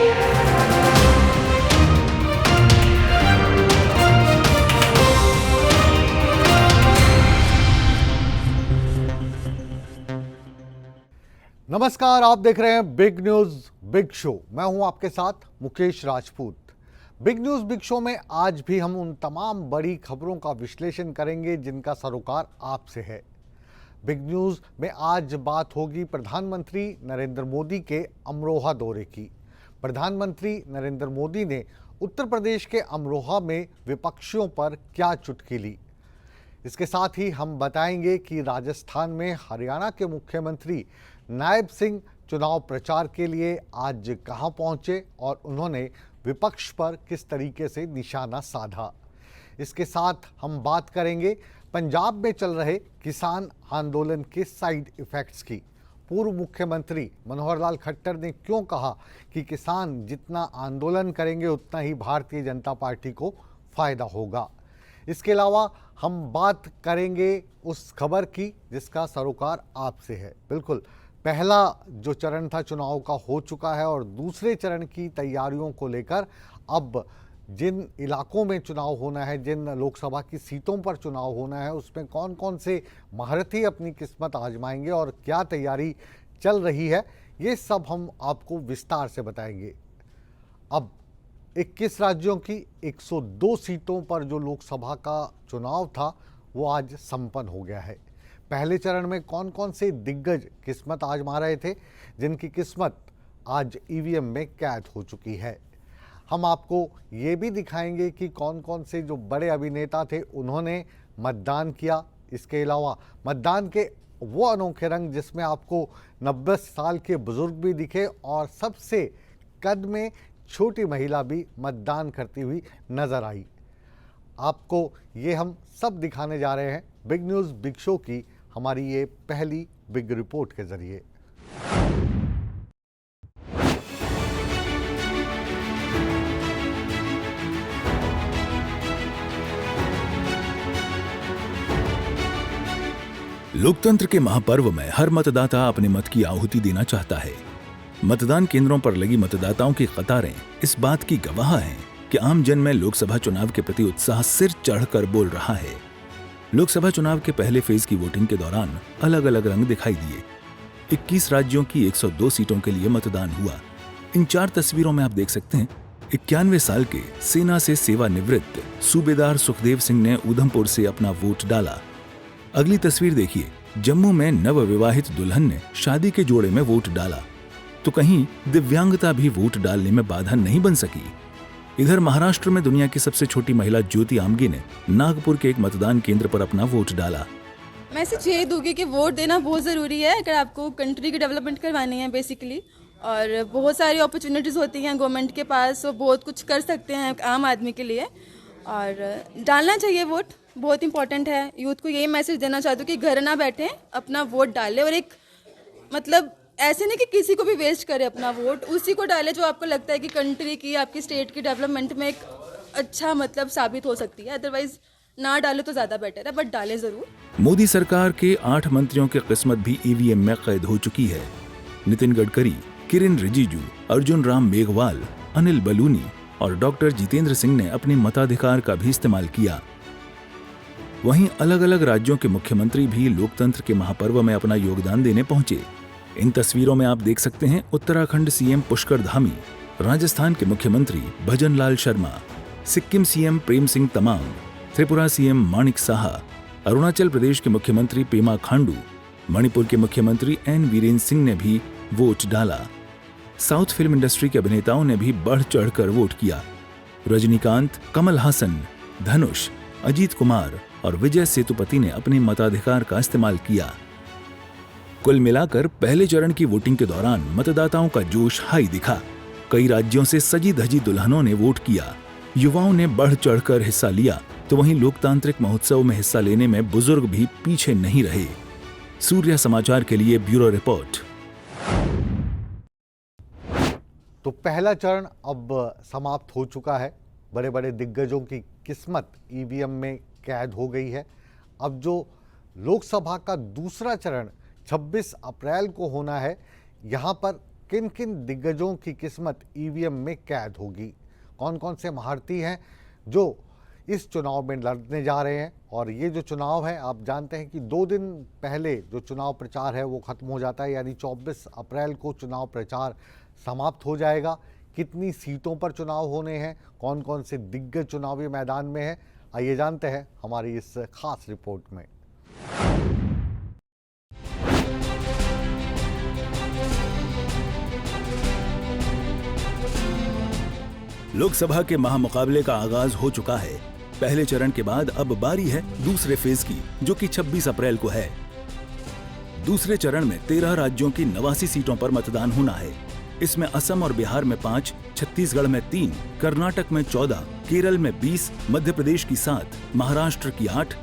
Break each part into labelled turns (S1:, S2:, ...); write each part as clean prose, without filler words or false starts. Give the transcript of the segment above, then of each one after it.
S1: नमस्कार, आप देख रहे हैं बिग न्यूज बिग शो। मैं हूं आपके साथ Mukesh Rajput. Big news big show में आज भी हम उन तमाम बड़ी खबरों का विश्लेषण करेंगे जिनका सरोकार आपसे है। बिग न्यूज में आज बात होगी प्रधानमंत्री नरेंद्र मोदी के अमरोहा दौरे की। प्रधानमंत्री नरेंद्र मोदी ने उत्तर प्रदेश के अमरोहा में विपक्षियों पर क्या चुटकी ली। इसके साथ ही हम बताएंगे कि राजस्थान में हरियाणा के मुख्यमंत्री नायब सिंह चुनाव प्रचार के लिए आज कहां पहुंचे और उन्होंने विपक्ष पर किस तरीके से निशाना साधा। इसके साथ हम बात करेंगे पंजाब में चल रहे किसान आंदोलन के साइड इफेक्ट्स की। पूर्व मुख्यमंत्री मनोहर लाल खट्टर ने क्यों कहा कि किसान जितना आंदोलन करेंगे उतना ही भारतीय जनता पार्टी को फायदा होगा। इसके अलावा हम बात करेंगे उस खबर की जिसका सरोकार आपसे है। बिल्कुल, पहला जो चरण था चुनाव का हो चुका है और दूसरे चरण की तैयारियों को लेकर अब जिन इलाकों में चुनाव होना है, जिन लोकसभा की सीटों पर चुनाव होना है, उसमें कौन कौन से महारथी अपनी किस्मत आजमाएंगे और क्या तैयारी चल रही है, ये सब हम आपको विस्तार से बताएंगे। अब 21 राज्यों की 102 सीटों पर जो लोकसभा का चुनाव था वो आज संपन्न हो गया है। पहले चरण में कौन कौन से दिग्गज किस्मत आजमा रहे थे, जिनकी किस्मत आज ईवीएम में कैद हो चुकी है। हम आपको ये भी दिखाएंगे कि कौन कौन से जो बड़े अभिनेता थे उन्होंने मतदान किया। इसके अलावा मतदान के वो अनोखे रंग जिसमें आपको 90 साल के बुजुर्ग भी दिखे और सबसे कद में छोटी महिला भी मतदान करती हुई नजर आई। आपको ये हम सब दिखाने जा रहे हैं बिग न्यूज़ बिग शो की हमारी ये पहली बिग रिपोर्ट के जरिए।
S2: लोकतंत्र के महापर्व में हर मतदाता अपने मत की आहुति देना चाहता है। मतदान केंद्रों पर लगी मतदाताओं की कतारें इस बात की गवाह हैं कि आम जन में लोकसभा चुनाव के प्रति उत्साह सिर चढ़कर बोल रहा है। लोकसभा चुनाव के पहले फेज की वोटिंग के दौरान अलग अलग रंग दिखाई दिए। 21 राज्यों की 102 सीटों के लिए मतदान हुआ। इन 4 तस्वीरों में आप देख सकते हैं 91 साल के सेना से सेवानिवृत्त सूबेदार सुखदेव सिंह ने उधमपुर से अपना वोट डाला। अगली तस्वीर देखिए, जम्मू में नवविवाहित दुल्हन ने शादी के जोड़े में वोट डाला, तो कहीं दिव्यांगता भी वोट डालने में बाधा नहीं बन सकी। इधर महाराष्ट्र में दुनिया की सबसे छोटी महिला ज्योति आमगे ने नागपुर के एक मतदान केंद्र पर अपना वोट डाला।
S3: मैं सिर्फ यही दूंगी कि वोट देना बहुत ज़रूरी है अगर आपको कंट्री की डेवलपमेंट करवानी है बेसिकली। और बहुत सारी अपॉर्चुनिटीज़ होती हैं गवर्नमेंट के पास, वो बहुत कुछ कर सकते हैं आम आदमी के लिए, और डालना चाहिए वोट, बहुत इंपॉर्टेंट है। यूथ को यही मैसेज देना चाहती हूँ कि घर ना बैठें, अपना वोट डालें और एक मतलब ऐसे नहीं कि किसी को भी वेस्ट करे अपना वोट, उसी को डाले जो आपको लगता है कि कंट्री की, आपकी स्टेट की डेवलपमेंट में एक अच्छा मतलब साबित हो सकती है। अदरवाइज ना डाले तो ज़्यादा बेटर है, बट डालें ज़रूर।
S2: मोदी सरकार के 8 मंत्रियों की किस्मत भी ईवीएम में कैद हो चुकी है। नितिन गडकरी, किरेन रिजिजू, अर्जुन राम मेघवाल, अनिल बलूनी और डॉक्टर जितेंद्र सिंह ने अपने मताधिकार का भी इस्तेमाल किया। वहीं अलग अलग राज्यों के मुख्यमंत्री भी लोकतंत्र के महापर्व में अपना योगदान देने पहुंचे। इन तस्वीरों में आप देख सकते हैं उत्तराखंड सीएम पुष्कर धामी, राजस्थान के मुख्यमंत्री भजन लाल शर्मा, सिक्किम सीएम प्रेम सिंह तमांग, त्रिपुरा सीएम माणिक साहा, अरुणाचल प्रदेश के मुख्यमंत्री पेमा खांडू, मणिपुर के मुख्यमंत्री एन वीरेंद्र सिंह ने भी वोट डाला। साउथ फिल्म इंडस्ट्री के अभिनेताओं ने भी बढ़ चढ़कर वोट किया। रजनीकांत, कमल हासन, धनुष, अजीत कुमार और विजय सेतुपति ने अपने मताधिकार का इस्तेमाल किया। कुल मिलाकर पहले चरण की वोटिंग के दौरान मतदाताओं का जोश हाई दिखा। कई राज्यों से सजी धजी दुल्हनों ने वोट किया, युवाओं ने बढ़ चढ़कर हिस्सा लिया, तो वहीं लोकतांत्रिक महोत्सव में हिस्सा लेने में बुजुर्ग भी पीछे नहीं रहे। सूर्य समाचार के लिए ब्यूरो रिपोर्ट।
S1: तो पहला चरण अब समाप्त हो चुका है। बड़े बड़े दिग्गजों की किस्मत ईवीएम में कैद हो गई है। अब जो लोकसभा का दूसरा चरण 26 अप्रैल को होना है, यहाँ पर किन किन दिग्गजों की किस्मत ईवीएम में कैद होगी, कौन कौन से महारथी हैं जो इस चुनाव में लड़ने जा रहे हैं। और ये जो चुनाव है, आप जानते हैं कि 2 दिन पहले जो चुनाव प्रचार है वो खत्म हो जाता है, यानी 24 अप्रैल को चुनाव प्रचार समाप्त हो जाएगा। कितनी सीटों पर चुनाव होने हैं, कौन कौन से दिग्गज चुनावी मैदान में हैं, आइए जानते हैं हमारी इस खास रिपोर्ट में।
S2: लोकसभा के महामुकाबले का आगाज हो चुका है। पहले चरण के बाद अब बारी है दूसरे फेज की, जो कि 26 अप्रैल को है। दूसरे चरण में 13 राज्यों की 89 सीटों पर मतदान होना है। इसमें असम और बिहार में 5, छत्तीसगढ़ में 3, कर्नाटक में 14, केरल में 20, मध्य प्रदेश की 7, महाराष्ट्र की 8,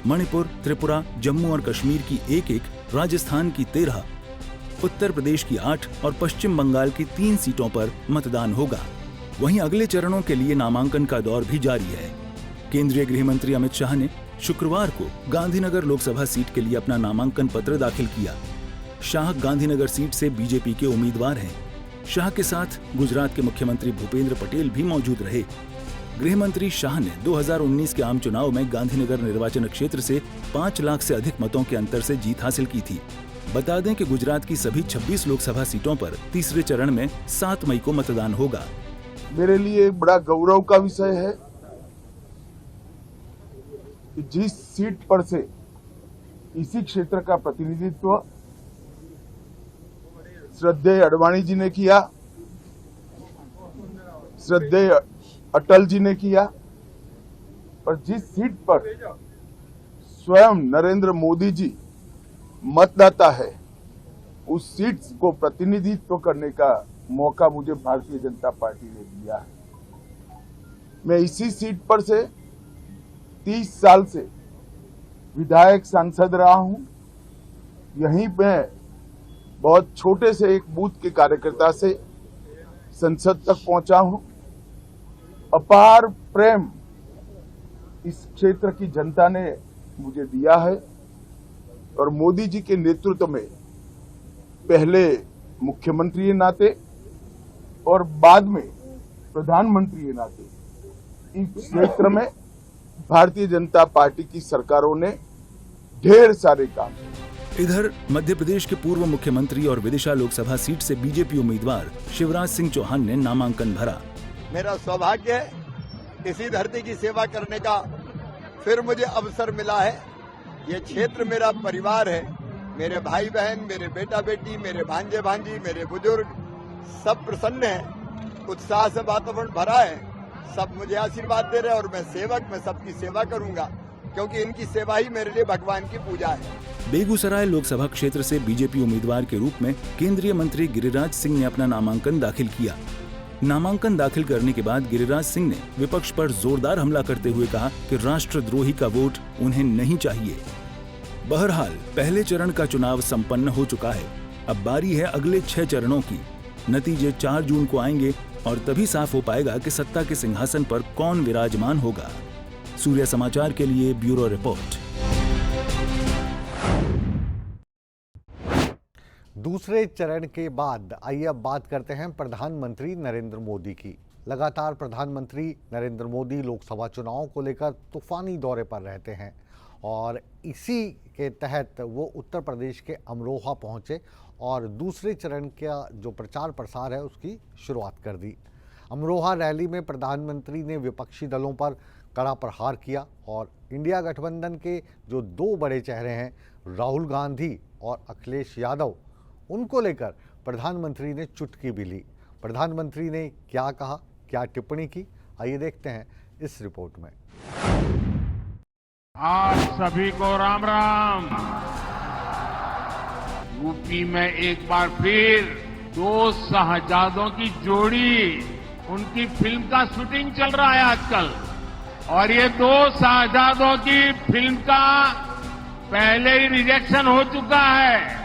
S2: मणिपुर, त्रिपुरा, जम्मू और कश्मीर की 1-1, राजस्थान की 13, उत्तर प्रदेश की 8 और पश्चिम बंगाल की 3 सीटों पर मतदान होगा। वहीं अगले चरणों के लिए नामांकन का दौर भी जारी है। केंद्रीय गृह मंत्री अमित शाह ने शुक्रवार को गांधीनगर लोकसभा सीट के लिए अपना नामांकन पत्र दाखिल किया। शाह गांधीनगर सीट से बीजेपी के उम्मीदवार हैं। शाह के साथ गुजरात के मुख्यमंत्री भूपेंद्र पटेल भी मौजूद रहे। गृह मंत्री शाह ने 2019 के आम चुनाव में गांधीनगर निर्वाचन क्षेत्र से 5 लाख से अधिक मतों के अंतर से जीत हासिल की थी। बता दें कि गुजरात की सभी 26 लोकसभा सीटों पर तीसरे चरण में 7 मई को मतदान होगा।
S4: मेरे लिए एक बड़ा गौरव का विषय है कि जिस सीट पर से इसी क्षेत्र का प्रतिनिधित्व श्रद्धेय अडवाणी जी ने किया, श्रद्धेय अटल जी ने किया, और जिस सीट पर स्वयं नरेंद्र मोदी जी मतदाता है, उस सीट को प्रतिनिधित्व करने का मौका मुझे भारतीय जनता पार्टी ने दिया है। मैं इसी सीट पर से 30 साल से विधायक सांसद रहा हूं। यहीं पे बहुत छोटे से एक बूथ के कार्यकर्ता से संसद तक पहुंचा हूं। अपार प्रेम इस क्षेत्र की जनता ने मुझे दिया है और मोदी जी के नेतृत्व में पहले मुख्यमंत्री के नाते और बाद में प्रधानमंत्री के नाते इस क्षेत्र में भारतीय जनता पार्टी की सरकारों ने ढेर सारे काम किए।
S2: इधर मध्य प्रदेश के पूर्व मुख्यमंत्री और विदिशा लोकसभा सीट से बीजेपी उम्मीदवार शिवराज सिंह चौहान ने नामांकन भरा।
S5: मेरा सौभाग्य है इसी धरती की सेवा करने का फिर मुझे अवसर मिला है। ये क्षेत्र मेरा परिवार है। मेरे भाई बहन, मेरे बेटा बेटी, मेरे भांजे भांजी, मेरे बुजुर्ग सब प्रसन्न हैं, उत्साह से वातावरण भरा है। सब मुझे आशीर्वाद दे रहे हैं और मैं सेवक, मैं सबकी सेवा करूंगा, क्योंकि इनकी सेवा ही मेरे लिए भगवान की पूजा है।
S2: बेगूसराय लोकसभा क्षेत्र से बीजेपी उम्मीदवार के रूप में केंद्रीय मंत्री गिरिराज सिंह ने अपना नामांकन दाखिल किया। नामांकन दाखिल करने के बाद गिरिराज सिंह ने विपक्ष पर जोरदार हमला करते हुए कहा कि राष्ट्रद्रोही का वोट उन्हें नहीं चाहिए। बहरहाल पहले चरण का चुनाव संपन्न हो चुका है। अब बारी है अगले 6 चरणों की। नतीजे 4 जून को आएंगे और तभी साफ हो पाएगा कि सत्ता के सिंहासन पर कौन विराजमान होगा। सूर्य समाचार के लिए ब्यूरो रिपोर्ट।
S1: दूसरे चरण के बाद आइए अब बात करते हैं प्रधानमंत्री नरेंद्र मोदी की। लगातार प्रधानमंत्री नरेंद्र मोदी लोकसभा चुनाव को लेकर तूफानी दौरे पर रहते हैं और इसी के तहत वो उत्तर प्रदेश के अमरोहा पहुंचे और दूसरे चरण का जो प्रचार प्रसार है उसकी शुरुआत कर दी। अमरोहा रैली में प्रधानमंत्री ने विपक्षी दलों पर कड़ा प्रहार किया और इंडिया गठबंधन के जो 2 बड़े चेहरे हैं राहुल गांधी और अखिलेश यादव, उनको लेकर प्रधानमंत्री ने चुटकी भी ली। प्रधानमंत्री ने क्या कहा, क्या टिप्पणी की, आइए देखते हैं इस रिपोर्ट में।
S6: आप सभी को राम राम। यूपी में एक बार फिर 2 शहजादों की जोड़ी, उनकी फिल्म का शूटिंग चल रहा है आजकल, और ये 2 शहजादों की फिल्म का पहले ही रिजेक्शन हो चुका है।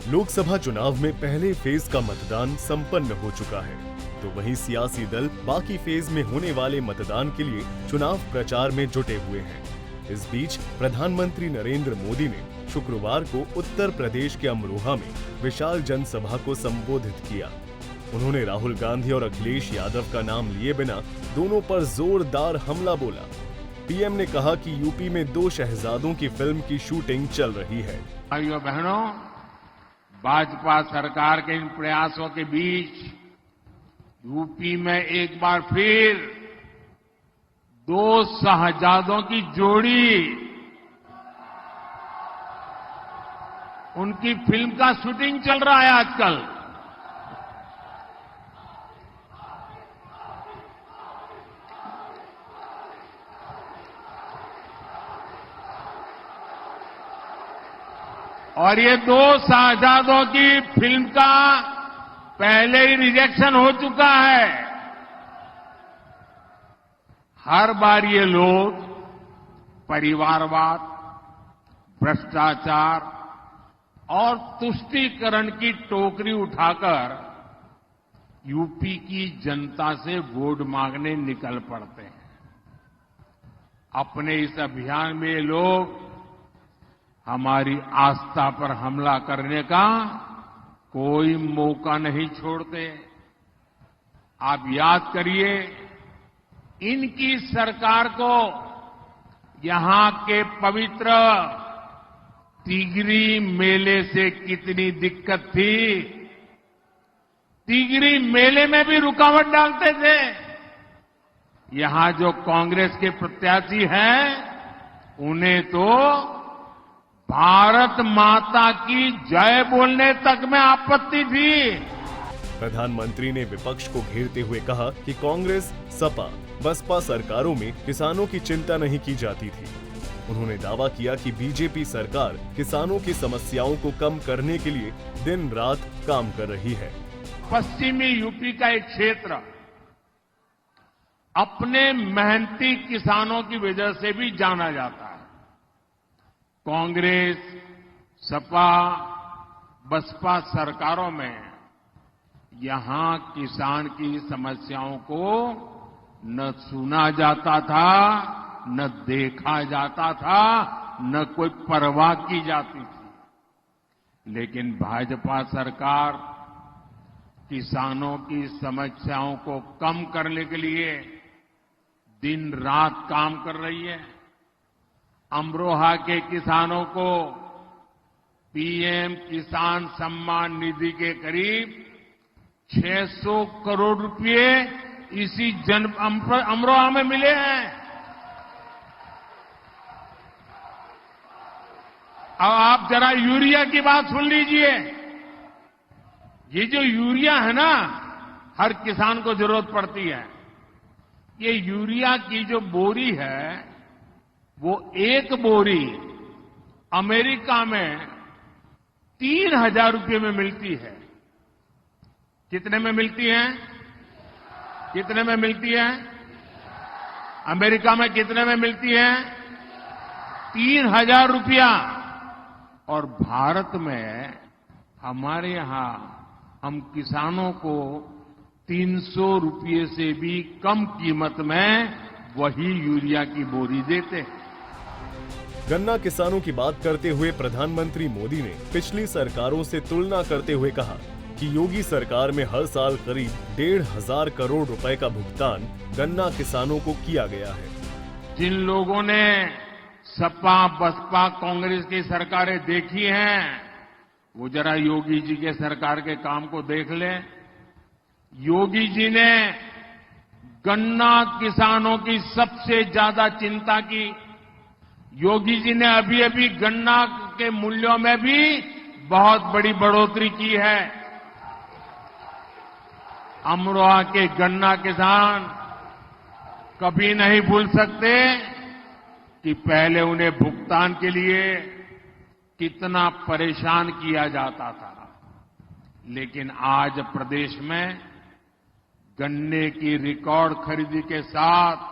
S7: लोकसभा चुनाव में पहले फेज का मतदान संपन्न हो चुका है, तो वहीं सियासी दल बाकी फेज में होने वाले मतदान के लिए चुनाव प्रचार में जुटे हुए हैं। इस बीच प्रधानमंत्री नरेंद्र मोदी ने शुक्रवार को उत्तर प्रदेश के अमरोहा में विशाल जनसभा को संबोधित किया। उन्होंने राहुल गांधी और अखिलेश यादव का नाम लिए बिना दोनों पर जोरदार हमला बोला। पीएम ने कहा कि यूपी में 2 शहजादों की फिल्म की शूटिंग चल रही है।
S6: भाइयों बहनों, भाजपा सरकार के इन प्रयासों के बीच यूपी में एक बार फिर 2 शहजादों की जोड़ी उनकी फिल्म का शूटिंग चल रहा है आजकल। और ये 2 शहजादों की फिल्म का पहले ही रिजेक्शन हो चुका है। हर बार ये लोग परिवारवाद, भ्रष्टाचार और तुष्टीकरण की टोकरी उठाकर यूपी की जनता से वोट मांगने निकल पड़ते हैं। अपने इस अभियान में ये लोग हमारी आस्था पर हमला करने का कोई मौका नहीं छोड़ते। आप याद करिए, इनकी सरकार को यहां के पवित्र तिगरी मेले से कितनी दिक्कत थी। तिगरी मेले में भी रुकावट डालते थे। यहां जो कांग्रेस के प्रत्याशी हैं, उन्हें तो भारत माता की जय बोलने तक में आपत्ति थी।
S7: प्रधानमंत्री ने विपक्ष को घेरते हुए कहा कि कांग्रेस, सपा, बसपा सरकारों में किसानों की चिंता नहीं की जाती थी। उन्होंने दावा किया कि बीजेपी सरकार किसानों की समस्याओं को कम करने के लिए दिन रात काम कर रही है।
S6: पश्चिमी यूपी का एक क्षेत्र अपने मेहनती किसानों की वजह से भी जाना जाता है। कांग्रेस, सपा, बसपा सरकारों में यहां किसान की समस्याओं को न सुना जाता था, न देखा जाता था, न कोई परवाह की जाती थी। लेकिन भाजपा सरकार किसानों की समस्याओं को कम करने के लिए दिन रात काम कर रही है। अमरोहा के किसानों को पीएम किसान सम्मान निधि के करीब 600 करोड़ रुपए इसी अमरोहा में मिले हैं। अब आप जरा यूरिया की बात सुन लीजिए। ये जो यूरिया है ना, हर किसान को जरूरत पड़ती है। ये यूरिया की जो बोरी है, वो एक बोरी अमेरिका में 3000 रुपये में मिलती है। कितने में मिलती है? कितने में मिलती है? अमेरिका में कितने में मिलती है? 3000 रुपया। और भारत में हमारे यहां हम किसानों को 300 रुपये से भी कम कीमत में वही यूरिया की बोरी देते हैं।
S7: गन्ना किसानों की बात करते हुए प्रधानमंत्री मोदी ने पिछली सरकारों से तुलना करते हुए कहा कि योगी सरकार में हर साल करीब 1,500 करोड़ रुपए का भुगतान गन्ना किसानों को किया गया है।
S6: जिन लोगों ने सपा, बसपा, कांग्रेस की सरकारें देखी हैं, वो जरा योगी जी के सरकार के काम को देख लें। योगी जी ने गन्ना किसानों की सबसे ज्यादा चिंता की। योगी जी ने अभी अभी गन्ना के मूल्यों में भी बहुत बड़ी बढ़ोतरी की है। अमरोहा के गन्ना किसान कभी नहीं भूल सकते कि पहले उन्हें भुगतान के लिए कितना परेशान किया जाता था। लेकिन आज प्रदेश में गन्ने की रिकॉर्ड खरीदी के साथ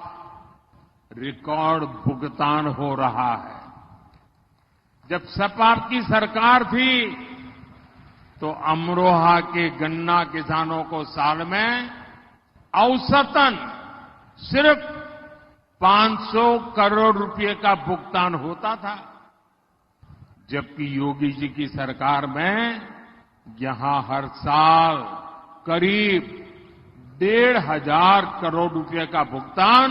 S6: रिकॉर्ड भुगतान हो रहा है। जब सपा की सरकार थी तो अमरोहा के गन्ना किसानों को साल में औसतन सिर्फ 500 करोड़ रुपए का भुगतान होता था। जबकि योगी जी की सरकार में यहां हर साल करीब 1,500 करोड़ रुपए का भुगतान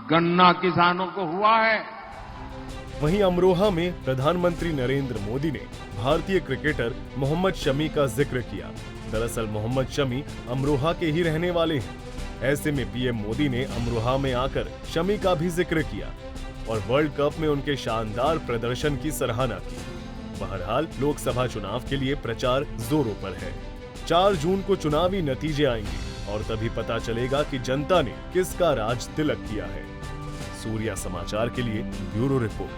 S6: गन्ना किसानों को हुआ है।
S7: वहीं अमरोहा में प्रधानमंत्री नरेंद्र मोदी ने भारतीय क्रिकेटर मोहम्मद शमी का जिक्र किया। दरअसल मोहम्मद शमी अमरोहा के ही रहने वाले हैं। ऐसे में पीएम मोदी ने अमरोहा में आकर शमी का भी जिक्र किया और वर्ल्ड कप में उनके शानदार प्रदर्शन की सराहना की। बहरहाल लोकसभा चुनाव के लिए प्रचार जोरों पर है। 4 जून को चुनावी नतीजे आएंगे और तभी पता चलेगा कि जनता ने किसका राज तिलक किया है। सूर्या समाचार के लिए ब्यूरो रिपोर्ट।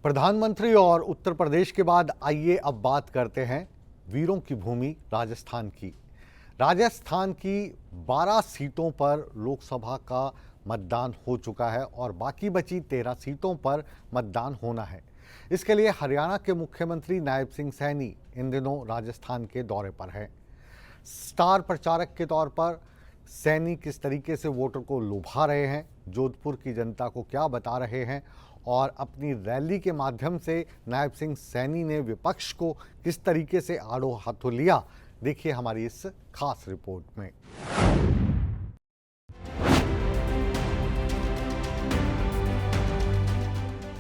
S1: प्रधानमंत्री और उत्तर प्रदेश के बाद आइए अब बात करते हैं वीरों की भूमि राजस्थान की। राजस्थान की 12 सीटों पर लोकसभा का मतदान हो चुका है और बाकी बची 13 सीटों पर मतदान होना है। इसके लिए हरियाणा के मुख्यमंत्री नायब सिंह सैनी इन दिनों राजस्थान के दौरे पर हैं। स्टार प्रचारक के तौर पर सैनी किस तरीके से वोटर को लुभा रहे हैं, जोधपुर की जनता को क्या बता रहे हैं और अपनी रैली के माध्यम से नायब सिंह सैनी ने विपक्ष को किस तरीके से आड़ो हाथों लिया, देखिए हमारी इस खास रिपोर्ट में।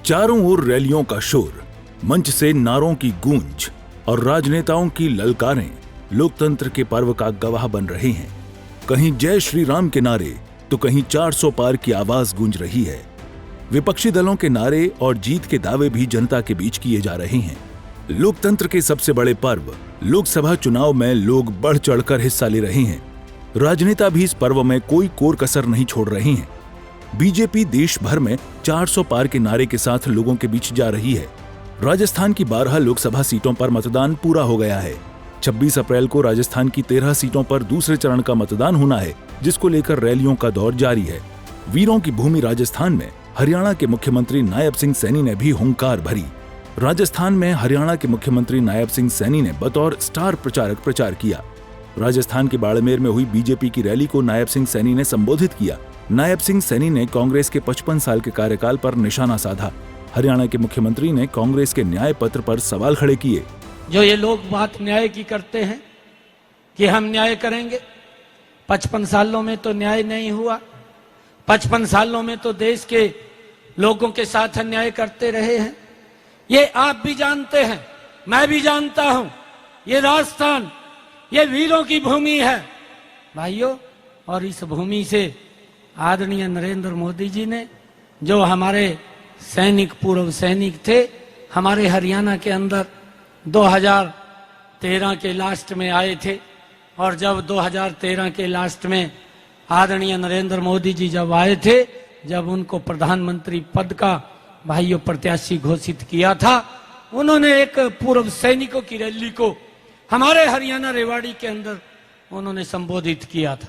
S2: चारों ओर रैलियों का शोर, मंच से नारों की गूंज और राजनेताओं की ललकारें लोकतंत्र के पर्व का गवाह बन रहे हैं। कहीं जय श्री राम के नारे तो कहीं 400 पार की आवाज गूंज रही है। विपक्षी दलों के नारे और जीत के दावे भी जनता के बीच किए जा रहे हैं। लोकतंत्र के सबसे बड़े पर्व लोकसभा चुनाव में लोग बढ़ चढ़कर हिस्सा ले रहे हैं। राजनेता भी इस पर्व में कोई कोर कसर नहीं छोड़ रहे हैं। बीजेपी देश भर में 400 पार के नारे के साथ लोगों के बीच जा रही है। राजस्थान की 12 लोकसभा सीटों पर मतदान पूरा हो गया है। 26 अप्रैल को राजस्थान की 13 सीटों पर दूसरे चरण का मतदान होना है, जिसको लेकर रैलियों का दौर जारी है। वीरों की भूमि राजस्थान में हरियाणा के मुख्यमंत्री नायब सिंह सैनी ने भी हुंकार भरी। राजस्थान में हरियाणा के मुख्यमंत्री नायब सिंह सैनी ने बतौर स्टार प्रचारक प्रचार किया। राजस्थान के बाड़मेर में हुई बीजेपी की रैली को नायब सिंह सैनी ने संबोधित किया। नायब सिंह सैनी ने कांग्रेस के 55 साल के कार्यकाल पर निशाना साधा। हरियाणा के मुख्यमंत्री ने कांग्रेस के न्याय पत्र पर सवाल खड़े किए।
S8: जो ये लोग बात न्याय की करते हैं कि हम न्याय करेंगे, 55 सालों में तो न्याय नहीं हुआ। 55 सालों में तो देश के लोगों के साथ अन्याय करते रहे हैं। ये आप भी जानते हैं, मैं भी जानता हूं। ये राजस्थान, ये वीरों की भूमि है भाइयों। और इस भूमि से आदरणीय नरेंद्र मोदी जी ने, जो हमारे सैनिक, पूर्व सैनिक थे, हमारे हरियाणा के अंदर 2013 के लास्ट में आए थे। और जब 2013 के लास्ट में आदरणीय नरेंद्र मोदी जी जब आए थे, जब उनको प्रधानमंत्री पद का भाइयों प्रत्याशी घोषित किया था, उन्होंने एक पूर्व सैनिकों की रैली को हमारे हरियाणा रेवाड़ी के अंदर उन्होंने संबोधित किया था।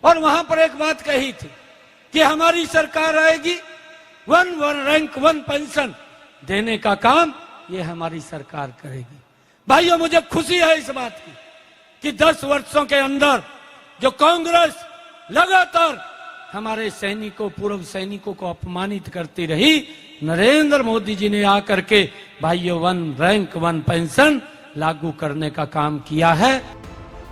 S8: और वहां पर एक बात कही थी कि हमारी सरकार आएगी, 1 रैंक 1 पेंशन देने का काम ये हमारी सरकार करेगी। भाइयों, मुझे खुशी है इस बात की कि 10 वर्षों के अंदर जो कांग्रेस लगातार हमारे सैनिकों, पूर्व सैनिकों को अपमानित करती रही, नरेंद्र मोदी जी ने आकर के भाइयों 1 रैंक 1 पेंशन लागू करने का काम किया है।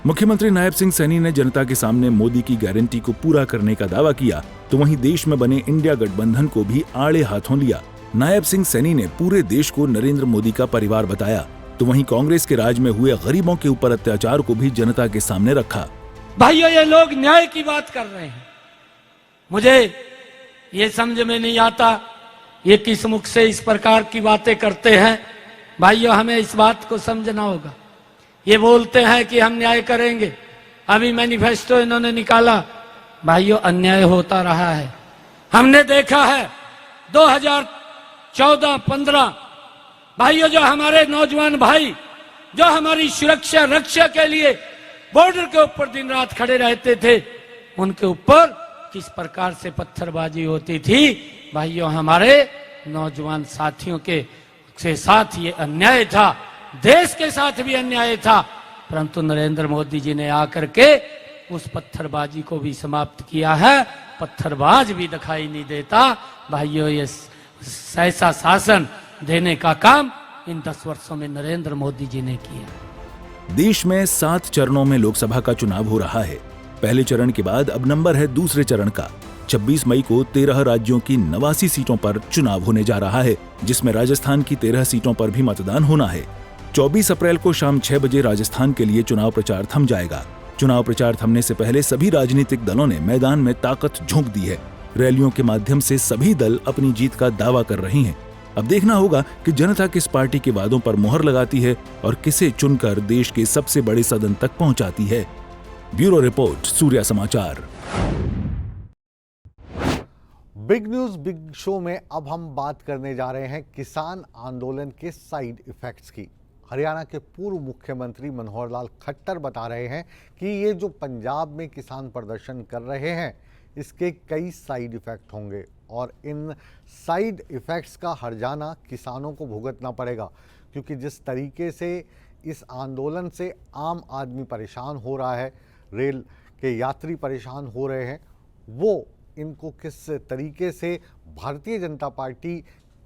S2: मुख्यमंत्री नायब सिंह सैनी ने जनता के सामने मोदी की गारंटी को पूरा करने का दावा किया, तो वहीं देश में बने इंडिया गठबंधन को भी आड़े हाथों लिया। नायब सिंह सैनी ने पूरे देश को नरेंद्र मोदी का परिवार बताया, तो वहीं कांग्रेस के राज में हुए गरीबों के ऊपर अत्याचार को भी जनता के सामने रखा।
S8: भाइयों, ये लोग न्याय की बात कर रहे हैं, मुझे ये समझ में नहीं आता ये किस मुख से इस प्रकार की बातें करते हैं। भाइयों, हमें इस बात को समझना होगा। ये बोलते हैं कि हम न्याय करेंगे, अभी मैनिफेस्टो इन्होंने निकाला। भाइयों, अन्याय होता रहा है। हमने देखा है 2014-15 भाइयों, जो हमारे नौजवान भाई जो हमारी सुरक्षा रक्षा के लिए बॉर्डर के ऊपर दिन रात खड़े रहते थे, उनके ऊपर किस प्रकार से पत्थरबाजी होती थी। भाइयों, हमारे नौजवान साथियों के साथ ये अन्याय था, देश के साथ भी अन्याय था, परंतु नरेंद्र मोदी जी ने आकर के उस पत्थरबाजी को भी समाप्त किया है। पत्थरबाज भी दिखाई नहीं देता, भाइयों ये ऐसा शासन देने का काम इन 10 वर्षों में नरेंद्र मोदी जी ने किया।
S2: देश में 7 चरणों में लोकसभा का चुनाव हो रहा है। पहले चरण के बाद अब नंबर है दूसरे चरण का। 26 मई को 13 राज्यों की 89 सीटों पर चुनाव होने जा रहा है, जिसमें राजस्थान की 13 सीटों पर भी मतदान होना है। 24 अप्रैल को शाम 6 बजे राजस्थान के लिए चुनाव प्रचार थम जाएगा। चुनाव प्रचार थमने से पहले सभी राजनीतिक दलों ने मैदान में ताकत झोंक दी है। रैलियों के माध्यम से सभी दल अपनी जीत का दावा कर रही हैं। अब देखना होगा कि जनता किस पार्टी के वादों पर मुहर लगाती है और किसे चुनकर देश के सबसे बड़े सदन तक पहुंचाती है। ब्यूरो रिपोर्ट, सूर्या समाचार।
S1: बिग न्यूज बिग शो में अब हम बात करने जा रहे हैं किसान आंदोलन के साइड इफेक्ट्स की। हरियाणा के पूर्व मुख्यमंत्री मनोहर लाल खट्टर बता रहे हैं कि ये जो पंजाब में किसान प्रदर्शन कर रहे हैं, इसके कई साइड इफेक्ट होंगे और इन साइड इफेक्ट्स का हर्जाना किसानों को भुगतना पड़ेगा, क्योंकि जिस तरीके से इस आंदोलन से आम आदमी परेशान हो रहा है, रेल के यात्री परेशान हो रहे हैं, वो इनको किस तरीके से भारतीय जनता पार्टी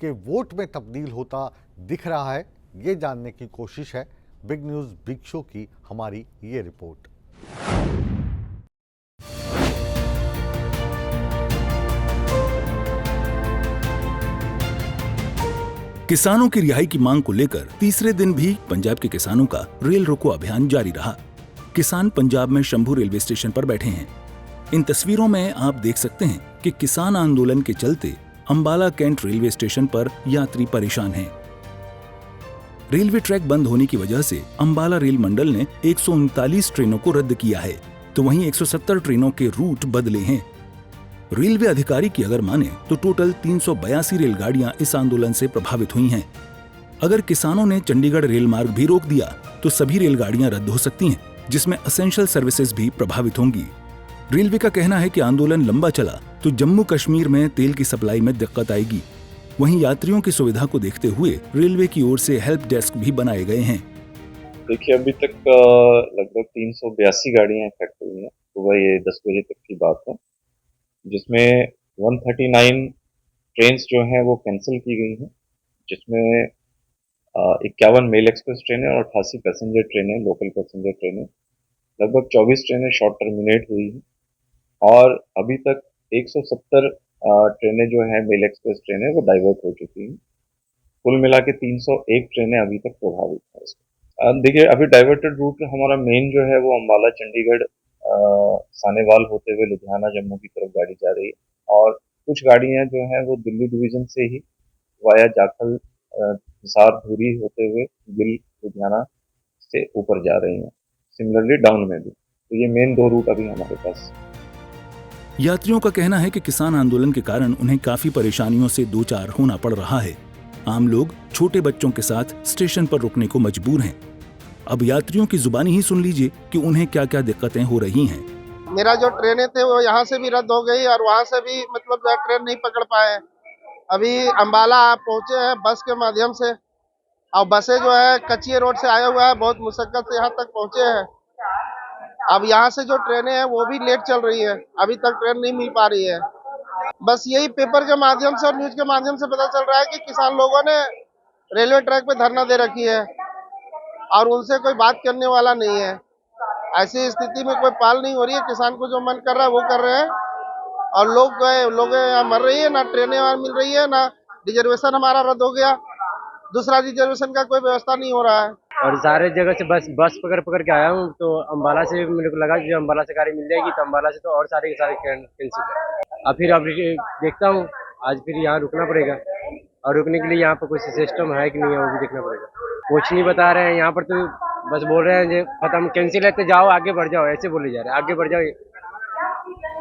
S1: के वोट में तब्दील होता दिख रहा है, ये जानने की कोशिश है बिग न्यूज़ बिग शो की हमारी ये रिपोर्ट।
S2: किसानों की रिहाई की मांग को लेकर तीसरे दिन भी पंजाब के किसानों का रेल रोको अभियान जारी रहा। किसान पंजाब में शंभू रेलवे स्टेशन पर बैठे हैं। इन तस्वीरों में आप देख सकते हैं कि किसान आंदोलन के चलते अंबाला कैंट रेलवे स्टेशन पर यात्री परेशान हैं। रेलवे ट्रैक बंद होने की वजह से अंबाला रेल मंडल ने 139 ट्रेनों को रद्द किया है, तो वहीं 170 ट्रेनों के रूट बदले हैं। रेलवे अधिकारी की अगर माने तो टोटल 382 रेलगाड़ियां इस आंदोलन से प्रभावित हुई हैं। अगर किसानों ने चंडीगढ़ रेल मार्ग भी रोक दिया तो सभी रेलगाड़ियां रद्द हो सकती हैं, जिसमें असेंशियल सर्विसेज भी प्रभावित होंगी। रेलवे का कहना है कि आंदोलन लंबा चला तो जम्मू कश्मीर में तेल की सप्लाई में दिक्कत आएगी। वहीं यात्रियों की सुविधा को देखते हुए रेलवे की ओर से हेल्प डेस्क भी बनाए गए हैं।
S9: देखिए, अभी तक लगभग 382 गाड़ियां इफेक्ट हुई हैं। सुबह ये 10 बजे तक की बात है, जिसमें 139 ट्रेन्स जो हैं वो कैंसिल की गई हैं, जिसमें 51 मेल एक्सप्रेस ट्रेनें और 88 पैसेंजर ट्रेनें, लोकल पैसेंजर ट्रेनें, लगभग 24 ट्रेनें शॉर्ट टर्मिनेट हुई हैं और अभी तक 170 ट्रेनें जो हैं मेल एक्सप्रेस ट्रेनें वो डाइवर्ट हो चुकी हैं। कुल मिला के 301 ट्रेनें अभी तक प्रभावित हैं इसमें। देखिए, अभी डाइवर्टेड रूट हमारा मेन जो है वो अंबाला चंडीगढ़ सानेवाल होते हुए लुधियाना जम्मू की तरफ गाड़ी जा रही है और कुछ गाड़ियां जो हैं वो दिल्ली डिवीजन से ही वाया जाखल हिसार धुरी होते हुए दिल्ली लुधियाना से ऊपर जा रही हैं। सिमिलरली डाउन में भी, तो ये मेन 2 रूट अभी हमारे पास।
S2: यात्रियों का कहना है कि किसान आंदोलन के कारण उन्हें काफी परेशानियों से दो चार होना पड़ रहा है। आम लोग छोटे बच्चों के साथ स्टेशन पर रुकने को मजबूर हैं। अब यात्रियों की जुबानी ही सुन लीजिए कि उन्हें क्या क्या दिक्कतें हो रही हैं।
S10: मेरा जो ट्रेनें थे वो यहाँ से भी रद्द हो गई और वहाँ से भी मतलब ट्रेन नहीं पकड़ पाए। अभी अंबाला पहुँचे हैं बस के माध्यम से और बसें जो है कच्ची रोड से आया हुआ है, बहुत मुश्किल से यहाँ तक पहुँचे हैं। अब यहाँ से जो ट्रेनें हैं वो भी लेट चल रही है, अभी तक ट्रेन नहीं मिल पा रही है। बस यही पेपर के माध्यम से और न्यूज के माध्यम से पता चल रहा है कि किसान लोगों ने रेलवे ट्रैक पे धरना दे रखी है और उनसे कोई बात करने वाला नहीं है। ऐसी स्थिति में कोई पाल नहीं हो रही है। किसान को जो मन कर रहा है वो कर रहे हैं और लोग यहाँ मर रही है, ना ट्रेनें वहाँ मिल रही है, ना रिजर्वेशन हमारा रद्द हो गया, दूसरा रिजर्वेशन का कोई व्यवस्था नहीं हो रहा है।
S11: और सारे जगह से बस पकड़ के आया हूँ, तो अंबाला से मेरे को लगा कि अंबाला से गाड़ी मिल जाएगी, तो अंबाला से तो और सारे कैंसिल है। अब देखता हूँ, आज फिर यहाँ रुकना पड़ेगा और रुकने के लिए यहाँ पर कोई सिस्टम है कि नहीं है वो भी देखना पड़ेगा। कुछ नहीं बता रहे हैं यहाँ पर, तो बस बोल रहे हैं जो खत्म कैंसिल है तो जाओ आगे बढ़ जाओ, ऐसे बोले जा रहे हैं, आगे बढ़ जाओ,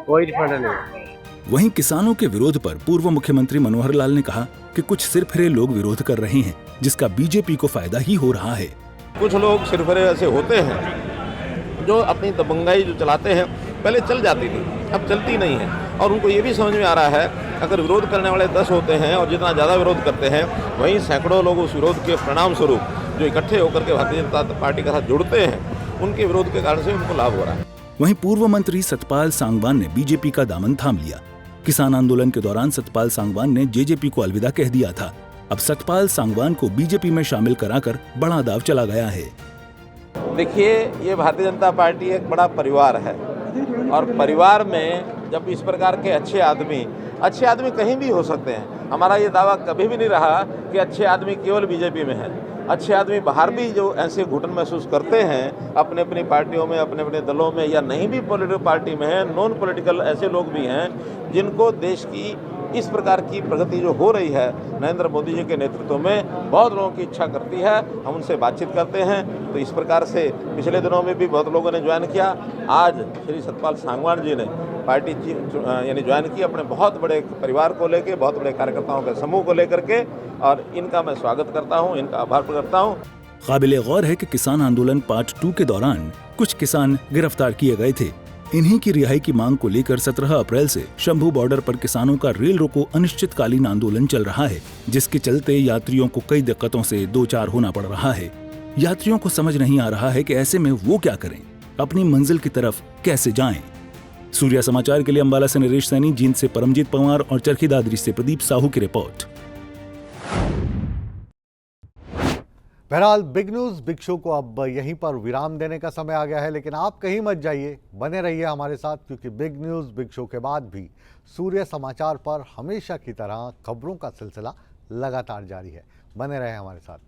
S11: कोई रिफंड नहीं।
S2: वहीं किसानों के विरोध पर पूर्व मुख्यमंत्री मनोहर लाल ने कहा कि कुछ सिरफिरे लोग विरोध कर रहे हैं, जिसका बीजेपी को फायदा ही हो रहा है।
S12: कुछ लोग सिरफिरे ऐसे होते हैं जो अपनी दबंगाई जो चलाते हैं, पहले चल जाती थी, अब चलती नहीं है और उनको ये भी समझ में आ रहा है अगर विरोध करने वाले 10 होते हैं और जितना ज़्यादा विरोध करते हैं, वहीं सैकड़ों लोग उस विरोध के परिणाम स्वरूप जो इकट्ठे होकर के भारतीय जनता पार्टी के साथ जुड़ते हैं, उनके विरोध के कारण से उनको लाभ हो रहा है।
S2: वहीं पूर्व मंत्री सतपाल सांगवान ने बीजेपी का दामन थाम लिया। किसान आंदोलन के दौरान सतपाल सांगवान ने जेजेपी को अलविदा कह दिया था। अब सतपाल सांगवान को बीजेपी में शामिल कराकर बड़ा दाव चला गया है।
S12: देखिए, ये भारतीय जनता पार्टी एक बड़ा परिवार है और परिवार में जब इस प्रकार के अच्छे आदमी कहीं भी हो सकते हैं। हमारा ये दावा कभी भी नहीं रहा कि अच्छे आदमी केवल बीजेपी में है। अच्छे आदमी बाहर भी जो ऐसे घुटन महसूस करते हैं अपने अपनी पार्टियों में, अपने अपने दलों में, या नहीं भी पॉलिटिकल पार्टी में है, नॉन पॉलिटिकल ऐसे लोग भी हैं जिनको देश की इस प्रकार की प्रगति जो हो रही है नरेंद्र मोदी जी के नेतृत्व में बहुत लोगों की इच्छा करती है। हम उनसे बातचीत करते हैं तो इस प्रकार से पिछले दिनों में भी बहुत लोगों ने ज्वाइन किया। आज श्री सतपाल सांगवान जी ने पार्टी यानी ज्वाइन की अपने बहुत बड़े परिवार को लेकर, बहुत बड़े कार्यकर्ताओं के समूह को लेकर के, और इनका मैं स्वागत करता हूँ, इनका आभार प्रकट करता हूँ।
S2: काबिले गौर है कि किसान आंदोलन पार्ट 2 के दौरान कुछ किसान गिरफ्तार किए गए थे। इन्हीं की रिहाई की मांग को लेकर 17 अप्रैल से शंभू बॉर्डर पर किसानों का रेल रोको अनिश्चितकालीन आंदोलन चल रहा है, जिसके चलते यात्रियों को कई दिक्कतों से दो चार होना पड़ रहा है। यात्रियों को समझ नहीं आ रहा है कि ऐसे में वो क्या करें, अपनी मंजिल की तरफ कैसे जाएं। सूर्या समाचार के लिए अंबाला से नरेश सैनी, जींद से परमजीत पंवार और चरखी दादरी से प्रदीप साहू की रिपोर्ट।
S1: बहरहाल बिग न्यूज बिग शो को अब यहीं पर विराम देने का समय आ गया है, लेकिन आप कहीं मत जाइए, बने रहिए हमारे साथ, क्योंकि बिग न्यूज बिग शो के बाद भी सूर्य समाचार पर हमेशा की तरह खबरों का सिलसिला लगातार जारी है। बने रहे हमारे साथ।